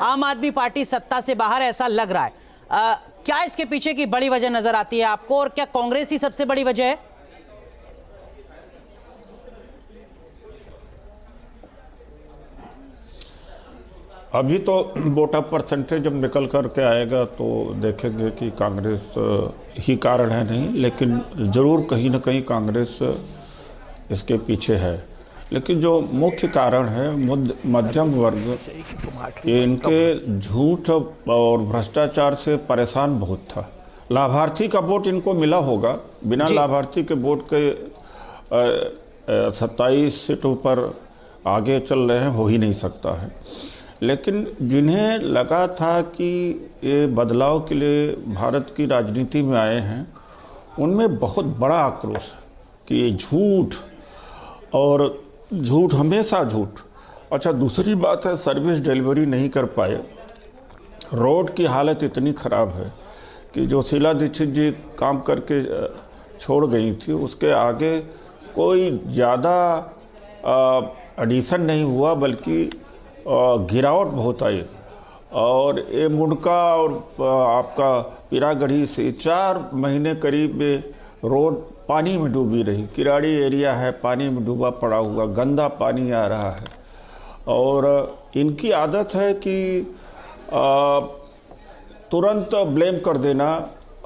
आम आदमी पार्टी सत्ता से बाहर ऐसा लग रहा है। क्या इसके पीछे की बड़ी वजह नजर आती है आपको, और क्या कांग्रेस ही सबसे बड़ी वजह है? अभी तो वोट ऑफ परसेंटेज जब निकल कर के आएगा तो देखेंगे कि कांग्रेस ही कारण है नहीं, लेकिन ज़रूर कहीं ना कहीं कांग्रेस इसके पीछे है। लेकिन जो मुख्य कारण है मध्यम वर्ग, इनके झूठ और भ्रष्टाचार से परेशान बहुत था। लाभार्थी का वोट इनको मिला होगा, बिना लाभार्थी के वोट के 27 सीटों पर आगे चल रहे हैं, हो ही नहीं सकता है। लेकिन जिन्हें लगा था कि ये बदलाव के लिए भारत की राजनीति में आए हैं, उनमें बहुत बड़ा आक्रोश है कि ये झूठ, और झूठ हमेशा झूठ। अच्छा, दूसरी बात है सर्विस डिलीवरी नहीं कर पाए। रोड की हालत इतनी ख़राब है कि जो शीला दीक्षित जी काम करके छोड़ गई थी, उसके आगे कोई ज़्यादा एडिशन नहीं हुआ, बल्कि गिरावट बहुत आई। और ये मुंडका और आपका पीरागढ़ी से 4 महीने करीब रोड पानी में डूबी रही। किराड़ी एरिया है, पानी में डूबा पड़ा हुआ, गंदा पानी आ रहा है। और इनकी आदत है कि तुरंत ब्लेम कर देना।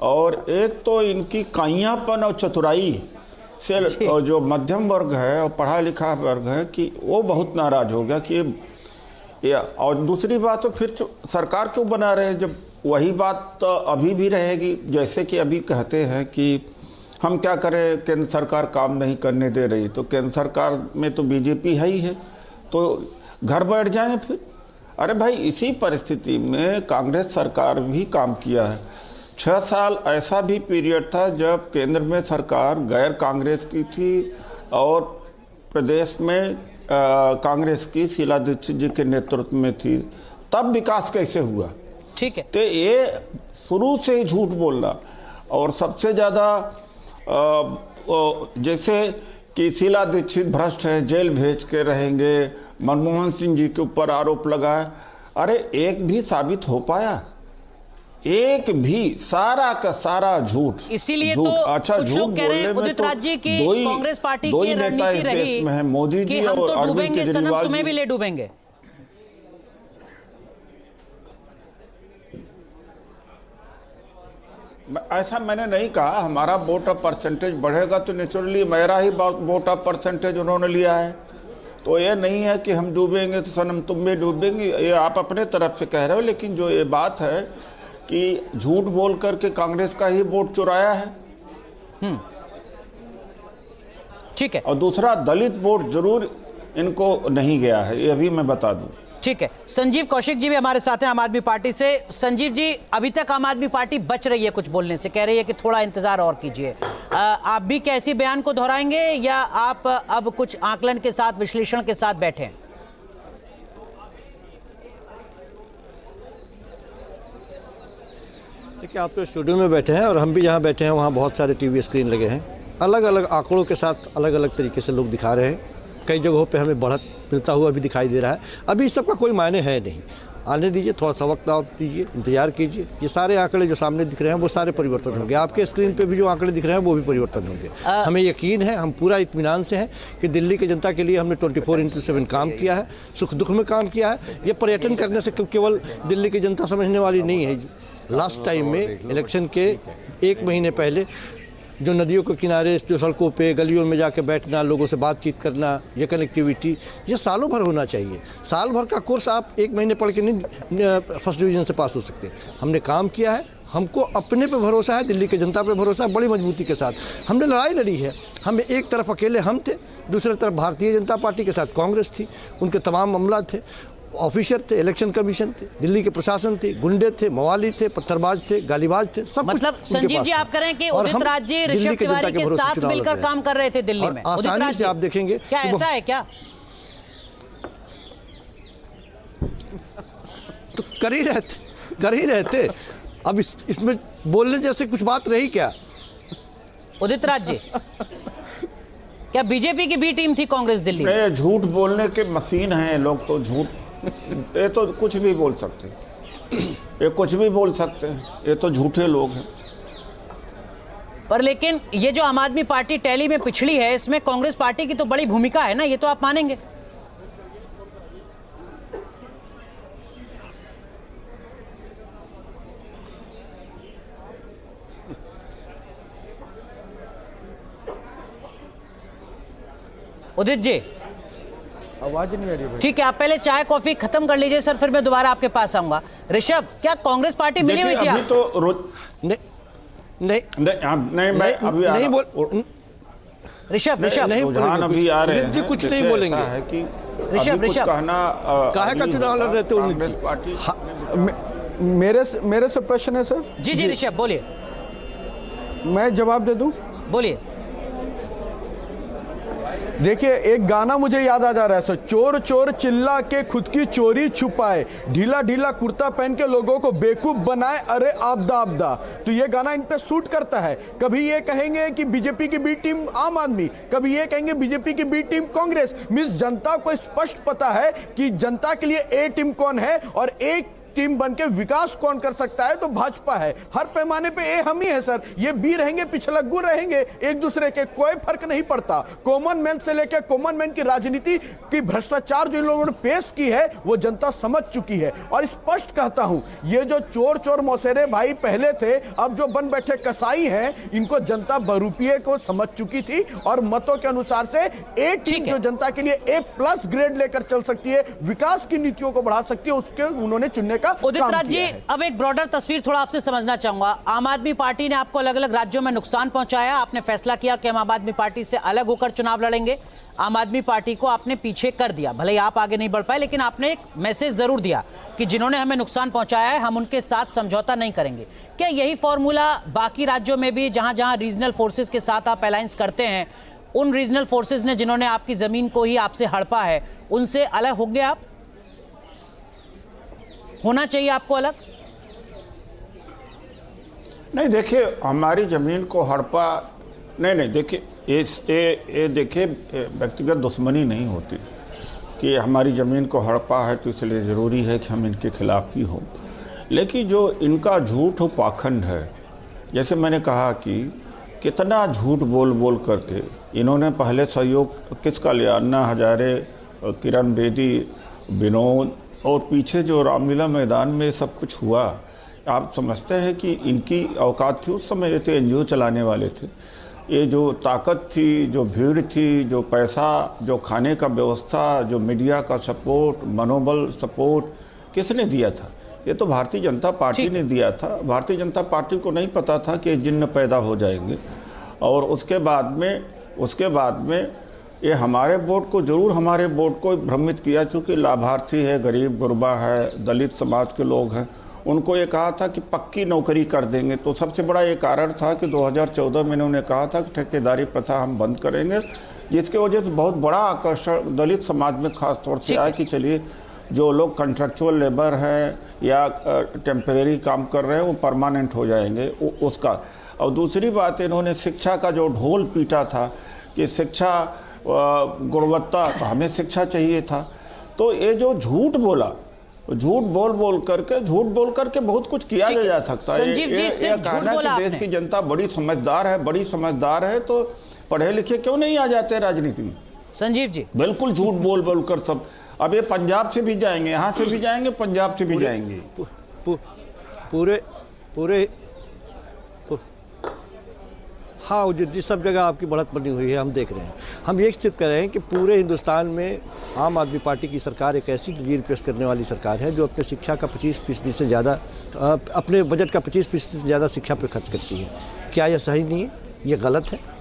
और एक तो इनकी काइयापन और चतुराई से जो मध्यम वर्ग है और पढ़ा लिखा वर्ग है कि वो बहुत नाराज़ हो गया कि और दूसरी बात तो फिर सरकार क्यों बना रहे हैं, जब वही बात तो अभी भी रहेगी। जैसे कि अभी कहते हैं कि हम क्या करें, केंद्र सरकार काम नहीं करने दे रही, तो केंद्र सरकार में तो बीजेपी है ही है, तो घर बैठ जाएं फिर। अरे भाई, इसी परिस्थिति में कांग्रेस सरकार भी काम किया है। 6 साल ऐसा भी पीरियड था जब केंद्र में सरकार गैर कांग्रेस की थी और प्रदेश में कांग्रेस की शीला दीक्षित जी के नेतृत्व में थी। तब विकास कैसे हुआ? ठीक है, तो ये शुरू से ही झूठ बोलना। और सबसे ज़्यादा जैसे कि शीला दीक्षित भ्रष्ट है, जेल भेज के रहेंगे, मनमोहन सिंह जी के ऊपर आरोप लगाए। अरे एक भी साबित हो पाया? एक भी, सारा का सारा झूठ। इसीलिए तो अच्छा, कुछ लोग कह रहे हैं उदित राज जी की कांग्रेस पार्टी की रणनीति रही में है, मोदी जी और अरविंद केजरीवाल, तुम्हें भी ले डूबेंगे। ऐसा मैंने नहीं कहा। हमारा वोट ऑफ परसेंटेज बढ़ेगा तो नेचुरली मेरा ही वोट ऑफ परसेंटेज उन्होंने लिया है। तो ये नहीं है कि हम डूबेंगे तो सनम तुम भी डूबेंगी, ये आप अपने तरफ से कह रहे हो। लेकिन जो ये बात है कि झूठ बोल करके कांग्रेस का ही वोट चुराया है। ठीक है। और दूसरा, दलित वोट जरूर इनको नहीं गया है, ये भी मैं बता दूं। ठीक है, संजीव कौशिक जी भी हमारे साथ हैं आम आदमी पार्टी से। संजीव जी, अभी तक आम आदमी पार्टी बच रही है कुछ बोलने से, कह रही है कि थोड़ा इंतजार और कीजिए। आप भी क्या इसी बयान को दोहराएंगे, या आप अब कुछ आकलन के साथ, विश्लेषण के साथ बैठे हैं? देखिए, आप तो स्टूडियो में बैठे हैं और हम भी जहाँ बैठे हैं वहाँ बहुत सारे टीवी स्क्रीन लगे हैं। अलग अलग आंकड़ों के साथ अलग अलग तरीके से लोग दिखा रहे हैं। कई जगहों पे हमें बढ़त मिलता हुआ भी दिखाई दे रहा है। अभी इस सब का कोई मायने है नहीं, आने दीजिए, थोड़ा सा वक्त और दीजिए, इंतजार कीजिए। ये सारे आंकड़े जो सामने दिख रहे हैं वो सारे परिवर्तन होंगे। आपके स्क्रीन पे भी जो आंकड़े दिख रहे हैं वो भी परिवर्तन होंगे। हमें यकीन है, हम पूरा इत्मीनान से हैं कि दिल्ली की जनता के लिए हमने 24/7 काम किया है, सुख दुख में काम किया है। ये पर्यटन करने से केवल दिल्ली की जनता समझने वाली नहीं है। लास्ट टाइम में इलेक्शन के 1 महीने पहले जो नदियों के किनारे, जो सड़कों पे, गलियों में जाके बैठना, लोगों से बातचीत करना, ये कनेक्टिविटी, ये सालों भर होना चाहिए। साल भर का कोर्स आप 1 महीने पढ़ के नहीं फर्स्ट डिवीज़न से पास हो सकते। हमने काम किया है, हमको अपने पे भरोसा है, दिल्ली की जनता पे भरोसा है, बड़ी मजबूती के साथ। हमने लड़ाई लड़ी है। हम एक तरफ अकेले हम थे, दूसरी तरफ भारतीय जनता पार्टी के साथ कांग्रेस थी, उनके तमाम मामला थे, ऑफिसर थे, इलेक्शन कमीशन थे, दिल्ली के प्रशासन थे, गुंडे थे, मवाली थे, पत्थरबाज थे, गालीबाज थे, सब मतलब संजीव जी आप कह रहे हैं कि उदित राज जी ऋषभ तिवारी के साथ मिलकर काम कर रहे थे दिल्ली में। आसानी से आप देखेंगे, क्या ऐसा है क्या? तो कर ही रहे थे। अब इसमें बोलने जैसे कुछ बात रही क्या? उदित राज जी, क्या बीजेपी की बी टीम थी कांग्रेस दिल्ली? झूठ बोलने के मशीन हैं लोग, तो झूठ ये तो कुछ भी बोल सकते हैं, ये कुछ भी बोल सकते हैं, ये तो झूठे लोग हैं। पर लेकिन ये जो आम आदमी पार्टी टैली में पिछड़ी है, इसमें कांग्रेस पार्टी की तो बड़ी भूमिका है ना, ये तो आप मानेंगे। उदित जी आवाज नहीं आ रही भाई। ठीक है, आप पहले चाय कॉफी खत्म कर लीजिए सर, फिर मैं दोबारा आपके पास आऊंगा। ऋषभ, क्या कांग्रेस पार्टी मिली हुई थी? अभी आप? तो नहीं नहीं नहीं मैं अभी नहीं बोल ऋषभ नहीं रुझान अभी आ रहे जी हैं, कुछ नहीं जैसे बोलेंगे। ऐसा है कि ऋषभ, अभी कुछ ऋषभ। कहना काहे का नहीं चुनाव लड़ होगा। रहे थे उन्नीस कांग्रेस जी? पार्टी मेरे से प्रश्न है सर। जी जी ऋषभ बोलिए मैं जवाब दे दूं। बोलिए। देखिए, एक गाना मुझे याद आ जा रहा है सर। चोर चोर चिल्ला के खुद की चोरी छुपाए, ढीला ढीला कुर्ता पहन के लोगों को बेवकूफ बनाए, अरे आपदा आपदा। तो ये गाना इन पे सूट करता है। कभी ये कहेंगे कि बीजेपी की बी टीम आम आदमी, कभी ये कहेंगे बीजेपी की बी टीम कांग्रेस। मिस जनता को स्पष्ट पता है कि जनता के लिए ए टीम कौन है और एक टीम बनके विकास कौन कर सकता है, तो भाजपा है। हर पैमाने पे ए हम ही है सर। ये बी रहेंगे, पिछलग्गू रहेंगे, एक दूसरे के कोई फर्क नहीं पड़ता। कॉमन मैन से लेकर कॉमन मैन की राजनीति की भ्रष्टाचार जो इन लोगों ने पेश की है वो जनता समझ चुकी है। और स्पष्ट कहता हूं, ये जो चोर चोर मौसेरे भाई पहले थे, अब जो बन बैठे कसाई हैं, इनको जनता बरूपिये को समझ चुकी थी और मतों के अनुसार से ए टीम जो जनता के लिए ए+ ग्रेड लेकर चल सकती है, विकास की नीतियों को बढ़ा सकती है, उसके उन्होंने चुनने उदित राज जी, अब एक ब्रॉडर तस्वीर थोड़ा आपसे समझना चाहूंगा। आम आदमी पार्टी ने आपको अलग अलग राज्यों में नुकसान पहुंचाया, आपने फैसला किया कि हम आम आदमी पार्टी से अलग होकर चुनाव लड़ेंगे। आम आदमी पार्टी को आपने पीछे कर दिया, भले ही आप आगे नहीं बढ़ पाए, लेकिन आपने एक मैसेज जरूर दिया कि जिन्होंने हमें नुकसान पहुंचाया है हम उनके साथ समझौता नहीं करेंगे। क्या यही फॉर्मूला बाकी राज्यों में भी, जहां जहां रीजनल फोर्सेस के साथ आप अलायंस करते हैं, उन रीजनल फोर्सेस ने जिन्होंने आपकी जमीन को ही आपसे हड़पा है, उनसे अलग होंगे आप? होना चाहिए आपको अलग? नहीं, देखिए हमारी जमीन को हड़पा नहीं देखिए, ये देखिए व्यक्तिगत दुश्मनी नहीं होती कि हमारी ज़मीन को हड़पा है तो इसलिए ज़रूरी है कि हम इनके खिलाफ ही हों। लेकिन जो इनका झूठ और पाखंड है, जैसे मैंने कहा कि कितना झूठ बोल बोल करके इन्होंने पहले सहयोग किसका लिया, अन्ना हजारे, किरण बेदी, विनोद, और पीछे जो रामलीला मैदान में सब कुछ हुआ। आप समझते हैं कि इनकी औकात थी उस समय? ये तो एनजीओ चलाने वाले थे। ये जो ताकत थी, जो भीड़ थी, जो पैसा, जो खाने का व्यवस्था, जो मीडिया का सपोर्ट, मनोबल सपोर्ट किसने दिया था? ये तो भारतीय जनता पार्टी ने दिया था। भारतीय जनता पार्टी को नहीं पता था कि जिन्न पैदा हो जाएंगे। और उसके बाद में ये हमारे वोट को जरूर, हमारे वोट को भ्रमित किया, चूँकि लाभार्थी है, गरीब गुरबा है, दलित समाज के लोग हैं, उनको ये कहा था कि पक्की नौकरी कर देंगे। तो सबसे बड़ा ये कारण था कि 2014 में इन्होंने कहा था कि ठेकेदारी प्रथा हम बंद करेंगे, जिसकी वजह से बहुत बड़ा आकर्षण दलित समाज में खास तौर से आया कि चलिए जो लोग कॉन्ट्रैक्चुअल लेबर हैं या टेम्परेरी काम कर रहे हैं वो परमानेंट हो जाएंगे उसका। और दूसरी बात, इन्होंने शिक्षा का जो ढोल पीटा था कि शिक्षा गुणवत्ता, तो हमें शिक्षा चाहिए था। तो ये जो झूठ बोला, झूठ बोल करके बहुत कुछ किया जा सकता है। ये कहना कि देश की जनता बड़ी समझदार है तो पढ़े लिखे क्यों नहीं आ जाते राजनीति में? संजीव जी, बिल्कुल झूठ बोल कर सब। अब ये पंजाब से भी जाएंगे, यहाँ से भी जाएंगे, पंजाब से भी जाएंगे, पूरे हाँ, जिस सब जगह आपकी बढ़त बनी हुई है हम देख रहे हैं। हम ये सिर्फ कह रहे हैं कि पूरे हिंदुस्तान में आम आदमी पार्टी की सरकार एक ऐसी तस्वीर पेश करने वाली सरकार है जो अपने शिक्षा का 25% से ज़्यादा, अपने बजट का 25% से ज़्यादा शिक्षा पर खर्च करती है। क्या यह सही नहीं है? ये गलत है।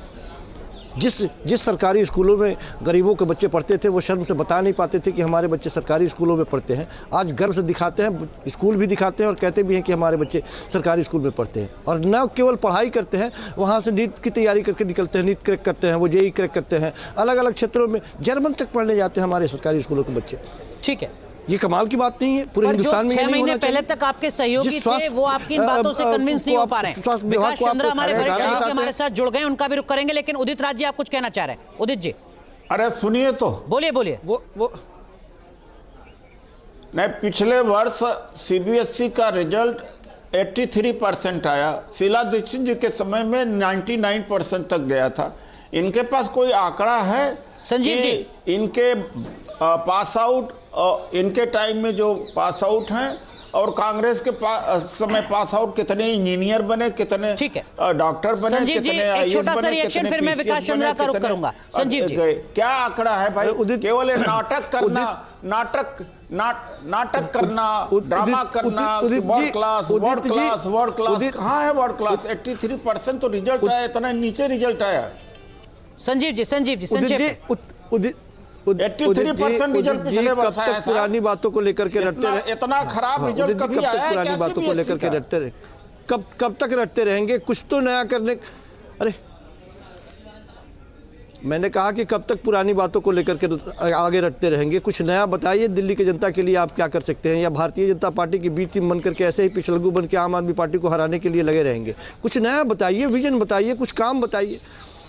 जिस सरकारी स्कूलों में गरीबों के बच्चे पढ़ते थे वो शर्म से बता नहीं पाते थे कि हमारे बच्चे सरकारी स्कूलों में पढ़ते हैं। आज गर्व से दिखाते हैं, स्कूल भी दिखाते हैं और कहते भी हैं कि हमारे बच्चे सरकारी स्कूल में पढ़ते हैं। और न केवल पढ़ाई करते हैं, वहाँ से नीट की तैयारी करके निकलते हैं, नीट क्रैक करते हैं, वो जेईई क्रैक करते हैं, अलग अलग क्षेत्रों में जर्मन तक पढ़ने जाते हैं हमारे सरकारी स्कूलों के बच्चे। ठीक है, ये कमाल की बात नहीं है? पूरे हिंदुस्तान में 6 महीने पहले तक आपके सहयोगी थे, वो आपकी इन बातों से कन्विंस नहीं हो पा रहे हैं। विकास चंद्र हमारे वरिष्ठ सहयोगी हमारे साथ जुड़ गए, उनका भी रुख करेंगे, लेकिन उदित राज जी आप कुछ कहना चाह रहे हैं? उदित जी अरे सुनिए तो, बोलिए। वो नहीं, पिछले वर्ष सीबीएसई का रिजल्ट 83% आया। शीला दीक्षित जी के समय में 99% तक गया था। इनके पास कोई आंकड़ा है संजीव कि जी, इनके पास आउट, इनके टाइम में जो पास आउट हैं और कांग्रेस के समय पास आउट कितने इंजीनियर बने, कितने डॉक्टर बने, संजीव जी, कितने एक छोटा सा बने, रिएक्शन फिर मैं विकास चंद्रा का रुख करूंगा। संजीव जी, क्या आंकड़ा है भाई? केवल नाटक करना, नाटक करना, ड्रामा करना, वर्ल्ड क्लास कहाँ है? वर्ल्ड क्लास 83% तो रिजल्ट आया, इतना नीचे रिजल्ट आया। संजीव जी संक्षेप। 83% रिजल्ट पिछले वर्ष आया। पुरानी बातों को लेकर के रटते रहे, इतना खराब रिजल्ट कभी आया? पुरानी बातों को लेकर के रटते रहे, कब तक रटते रहेंगे? कुछ तो नया करने। अरे मैंने कहा कि कब तक पुरानी बातों को लेकर के आगे रटते रहेंगे? कुछ नया बताइए। दिल्ली की जनता के लिए आप क्या कर सकते हैं? या भारतीय जनता पार्टी की बी टीम बन करके ऐसे ही पिछलगू बन के आम आदमी पार्टी को हराने के लिए लगे रहेंगे? कुछ नया बताइए, विजन बताइए, कुछ काम बताइए।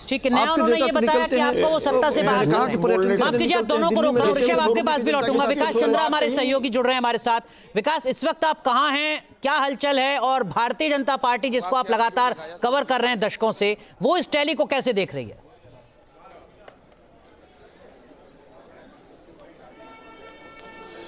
ठीक है, नया उन्होंने ये बताया कि आपको वो सत्ता से बाहर करना है। माफ कीजिए, आप दोनों को रोक रहा हूं। ऋषभ आपके पास भी लौटूंगा। विकास चंद्रा हमारे सहयोगी जुड़ रहे हैं हमारे साथ। विकास, इस वक्त आप कहां हैं, क्या हलचल है, और भारतीय जनता पार्टी जिसको आप लगातार कवर कर रहे हैं दशकों से, वो इस टैली को कैसे देख रही है?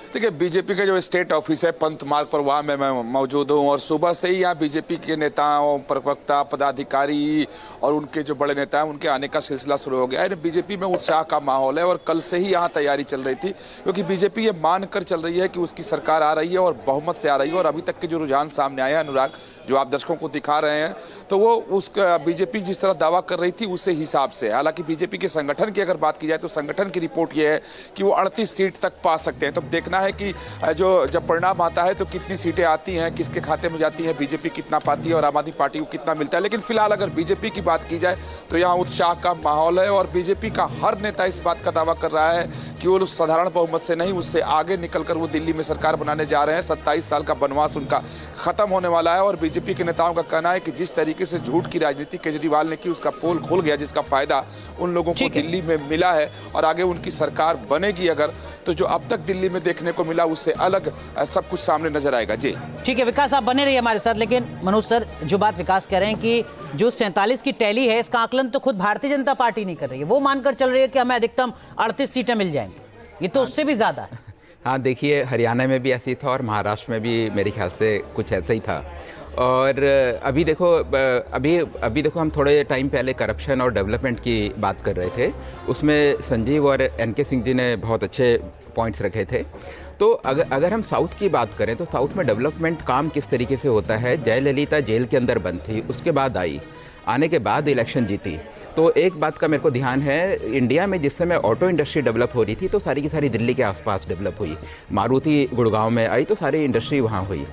देखिए, बीजेपी का जो स्टेट ऑफिस है पंत मार्ग पर, वहाँ मैं मौजूद हूँ और सुबह से ही यहाँ बीजेपी के नेताओं, प्रवक्ता, पदाधिकारी और उनके जो बड़े नेता हैं उनके आने का सिलसिला शुरू हो गया है। बीजेपी में उत्साह का माहौल है और कल से ही यहाँ तैयारी चल रही थी, क्योंकि बीजेपी ये मानकर चल रही है कि उसकी सरकार आ रही है और बहुमत से आ रही है। और अभी तक के जो रुझान सामने आए हैं, अनुराग, जो आप दर्शकों को दिखा रहे हैं, तो वो उस बीजेपी जिस तरह दावा कर रही थी उसी हिसाब से। हालांकि बीजेपी के संगठन की अगर बात की जाए तो संगठन की रिपोर्ट ये है कि वो 38 सीट तक पा सकते हैं। तो देखना है कि जो जब परिणाम आता है तो कितनी सीटें आती हैं, किसके खाते में जाती हैं, बीजेपी कितना पाती है और आम आदमी पार्टी को कितना मिलता है। लेकिन फिलहाल अगर बीजेपी की बात की जाए तो यहाँ उत्साह का माहौल है और बीजेपी का हर नेता इस बात का दावा कर रहा है कि वो साधारण बहुमत से नहीं, उससे आगे निकलकर वो दिल्ली में सरकार बनाने जा रहे हैं। 27 साल का वनवास उनका खत्म होने वाला है और बीजेपी के नेताओं का कहना है कि जिस तरीके से झूठ की राजनीति केजरीवाल ने की, उसका पोल खुल गया, जिसका फायदा उन लोगों को दिल्ली में मिला है। और आगे उनकी सरकार बनेगी अगर, तो जो अब तक दिल्ली में देखने को मिला उससे अलग सब कुछ सामने नजर आएगा। जी ठीक है विकास, आप बने रहिए हमारे साथ। लेकिन मनोज सर, जो बात विकास कह रहे हैं कि जो 47 की टैली है, इसका आकलन तो खुद भारतीय जनता पार्टी नहीं कर रही है। वो मानकर चल रही है कि हमें अधिकतम 38 सीटें मिल जाएंगी, ये तो उससे भी ज्यादा है। हाँ, देखिए, हरियाणा में भी ऐसी था और महाराष्ट्र में भी मेरे ख्याल से कुछ ऐसा ही था। और अभी देखो हम थोड़े टाइम पहले करप्शन और डेवलपमेंट की बात कर रहे थे, उसमें संजीव और एनके सिंह जी ने बहुत अच्छे पॉइंट्स रखे थे। तो अगर हम साउथ की बात करें तो साउथ में डेवलपमेंट काम किस तरीके से होता है। जयललिता जेल के अंदर बंद थी, उसके बाद आई, आने के बाद इलेक्शन जीती। तो एक बात का मेरे को ध्यान है, इंडिया में जिस समय ऑटो इंडस्ट्री डेवलप हो रही थी तो सारी की सारी दिल्ली के आसपास डेवलप हुई। मारुति गुड़गांव में आई तो सारी इंडस्ट्री वहाँ हुई।